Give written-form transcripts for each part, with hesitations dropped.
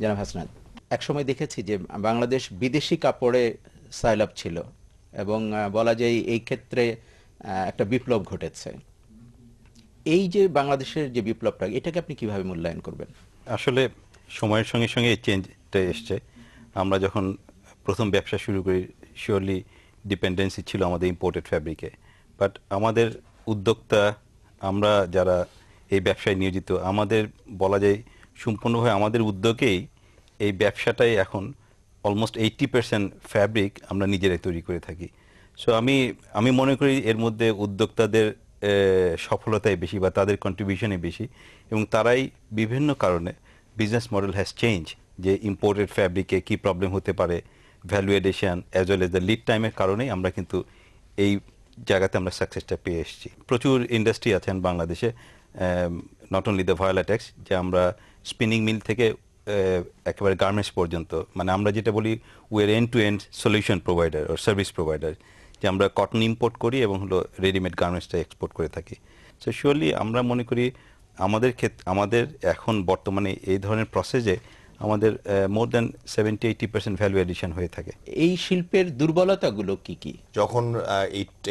জনাব হাসনাত, একসময় দেখেছি যে বাংলাদেশ বিদেশি কাপড়ে সাইল আপ ছিল এবং বলা যায় এই ক্ষেত্রে একটা বিপ্লব ঘটেছে। এই যে বাংলাদেশের যে বিপ্লবটা, এটাকে আপনি কিভাবে মূল্যায়ন করবেন? আসলে সময়ের সঙ্গে সঙ্গে এই চেঞ্জটা এসছে। আমরা যখন প্রথম ব্যবসা শুরু করি, শিওরলি ডিপেন্ডেন্সি ছিল আমাদের ইম্পোর্টেড ফ্যাব্রিকে। বাট আমাদের উদ্যোক্তা, আমরা যারা এই ব্যবসায় নিয়োজিত, আমাদের বলা যায় সম্পূর্ণভাবে আমাদের উদ্যোগেই এই ব্যবসাটাই এখন অলমোস্ট 80% ফ্যাব্রিক আমরা নিজেরাই তৈরি করে থাকি। সো আমি মনে করি এর মধ্যে উদ্যোক্তাদের সফলতাই বেশি বা তাদের কন্ট্রিবিউশনই বেশি, এবং তারাই বিভিন্ন কারণে বিজনেস মডেল হ্যাজ চেঞ্জ, যে ইম্পোর্টেড ফ্যাব্রিকে কি প্রবলেম হতে পারে, value addition as well as the lead টাইমের কারণেই আমরা কিন্তু এই জায়গাতে আমরা সাকসেসটা পেয়ে এসেছি। প্রচুর ইন্ডাস্ট্রি আছেন বাংলাদেশে, নট অনলি দ্য ভয়ালাটেক্স, যে আমরা স্পিনিং মিল থেকে একেবারে গার্মেন্টস পর্যন্ত, মানে আমরা যেটা বলি we are end to end solution provider ও সার্ভিস প্রোভাইডার, যে আমরা কটন ইম্পোর্ট করি এবং হলো রেডিমেড গার্মেন্টসটা এক্সপোর্ট করে থাকি। সো শিওরলি আমরা মনে করি আমাদের এখন বর্তমানে এই ধরনের প্রসেসে আমাদের মোর দ্যান 70-80% ভ্যালু এডিশন হয়ে থাকে। এই শিল্পের দুর্বলতাগুলো কি কি? যখন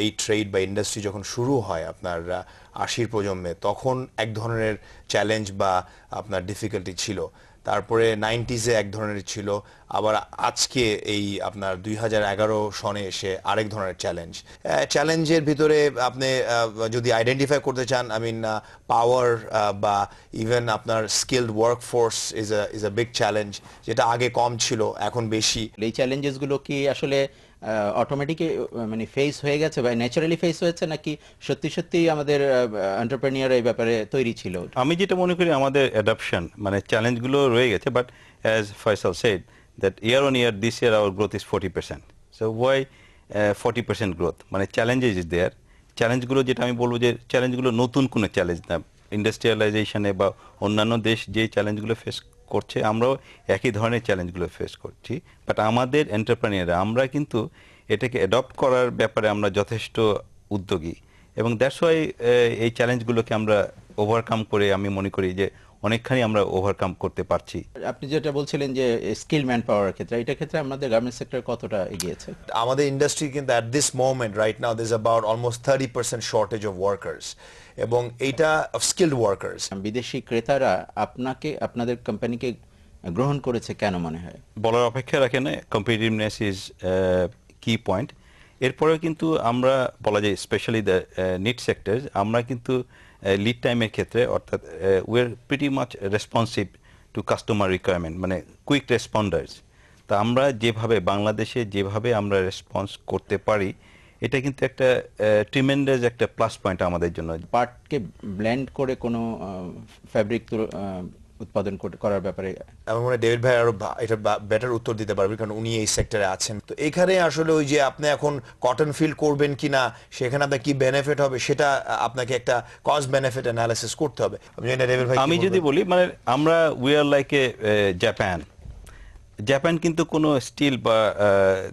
এই ট্রেড বা ইন্ডাস্ট্রি যখন শুরু হয় আপনার 80-র প্রজন্মে, তখন এক ধরনের চ্যালেঞ্জ বা আপনার ডিফিকাল্টি ছিল। তারপরে 90s-এ এক ধরনের ছিল, আবার আজকে এই আপনার 2011 সনে এসে আরেক ধরনের চ্যালেঞ্জের ভিতরে আপনি যদি আইডেন্টিফাই করতে চান, পাওয়ার বা ইভেন আপনার skilled workforce is a big challenge, যেটা আগে কম ছিল, এখন বেশি। এই চ্যালেঞ্জেসগুলো কি আসলে অটোমেটিকলি মানে ফেস হয়ে গেছে বা ন্যাচারালি ফেস হয়েছে, নাকি সত্যি সত্যি আমাদের এন্টারপ্রেনিউর এই ব্যাপারে তৈরি ছিল? আমি যেটা মনে করি আমাদের অ্যাডাপশন, মানে চ্যালেঞ্জগুলো রয়ে গেছে, but as Faisal said that year on year this year our growth is 40%। So why 40% growth, মানে চ্যালেঞ্জেস ইজ দেয়ার। চ্যালেঞ্জগুলো যেটা আমি বলবো যে চ্যালেঞ্জগুলো নতুন কোনো চ্যালেঞ্জ না। ইন্ডাস্ট্রিয়ালাইজেশনে বা অন্যান্য দেশ যে চ্যালেঞ্জগুলো ফেস করছে, আমরাও একই ধরনের চ্যালেঞ্জগুলো ফেস করছি। বাট আমাদের এন্টারপ্রেনিউররা, আমরা কিন্তু এটাকে অ্যাডপ্ট করার ব্যাপারে আমরা যথেষ্ট উদ্যোগী, এবং দ্যাটস ওয়াই এই চ্যালেঞ্জগুলোকে আমরা ওভারকাম করে আমি মনে করি যে অনেকখানি আমরা ওভারকাম করতে পারছি। আপনি যেটা বলছিলেন যে স্কিল ম্যান পাওয়ার ক্ষেত্রে, এটা ক্ষেত্রে আমাদের গার্মেন্টস সেক্টর কতটা এগিয়েছে? আমাদের ইন্ডাস্ট্রি কিন্তু at this moment right now there is about almost 30% shortage of workers, এবং এইটা স্কিলড ওয়ার্কার্স। বিদেশি ক্রেতারা আপনাদের কোম্পানিকে গ্রহণ করেছে কেন মনে হয়? বলার অপেক্ষা রাখে না, কম্পিটিটিভনেস ইজ কি পয়েন্ট। এরপরেও কিন্তু আমরা বলা যায় স্পেশালি দ্য নিট সেক্টর, আমরা কিন্তু লিড টাইমের ক্ষেত্রে, অর্থাৎ we are pretty much responsive to customer requirement, মানে কুইক রেসপন্ডার্স। তা আমরা যেভাবে বাংলাদেশে যেভাবে আমরা রেসপন্স করতে পারি, এটা কিন্তু একটা ট্রিমেন্ডাস একটা প্লাস পয়েন্ট আমাদের জন্য। পার্টকে ব্লেন্ড করে কোনো ফ্যাব্রিক উৎপাদন করার ব্যাপারে আমার মনে হয় ডেভিড ভাই আরো এটা বেটার উত্তর দিতে পারবে, কারণ উনি এই সেক্টরে আছেন। তো এখানে আসলে ওই যে আপনি এখন কটন ফিল করবেন কিনা, সেখানে আপনার কি বেনিফিট হবে, সেটা আপনাকে একটা কস্ট বেনিফিট অ্যানালিসিস করতে হবে। আমি জানি না ডেভিড ভাই আমি যদি বলি, মানে আমরা we are like a Japan কিন্তু কোনো স্টিল বা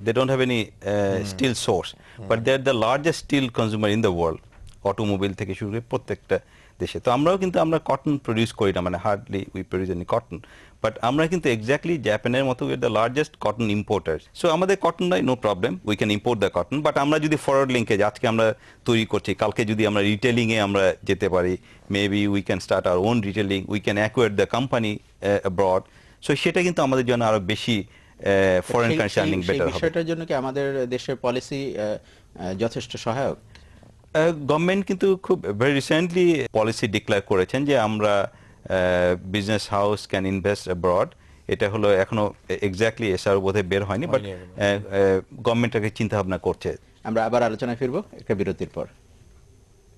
they don't have any steel source, but they are the largest steel consumer in the world, automobile থেকে শুরু করে প্রত্যেকটা দেশে। তো আমরাও কিন্তু আমরা কটন প্রডিউস করি না, মানে hardly we produce any cotton, but আমরা কিন্তু এক্স্যাক্টলি জাপানের মতো we are the largest cotton importer. So আমাদের কটন নাই, no problem, we can import the cotton. But আমরা যদি ফরওয়ার্ড লিঙ্কেজ আজকে আমরা তৈরি করছি, কালকে যদি আমরা রিটেলিংয়ে আমরা যেতে পারি, maybe we can start our own retailing, we can acquire the company abroad. So সেটা কিন্তু আমাদের জন্য আরো বেশি ফরেন কারেন্সি আর্নিং বেটার হবে। বিষয়টার জন্য কি আমাদের দেশের পলিসি যথেষ্ট সহায়ক? গভর্নমেন্ট কিন্তু খুব ভেরি রিসেন্টলি পলিসি ডিক্লেয়ার করেছেন যে আমরা business house can invest abroad. এটা হলো এখনো এক্স্যাক্টলি এসআর বোধহয় বের হয়নি, বাট গভর্নমেন্ট এটাকে চিন্তা ভাবনা করছে। আমরা আবার আলোচনায় ফিরবো একটা বিরতির পর।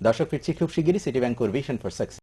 দর্শক, ফিরছি খুব শিগগিরই city bank vision for success.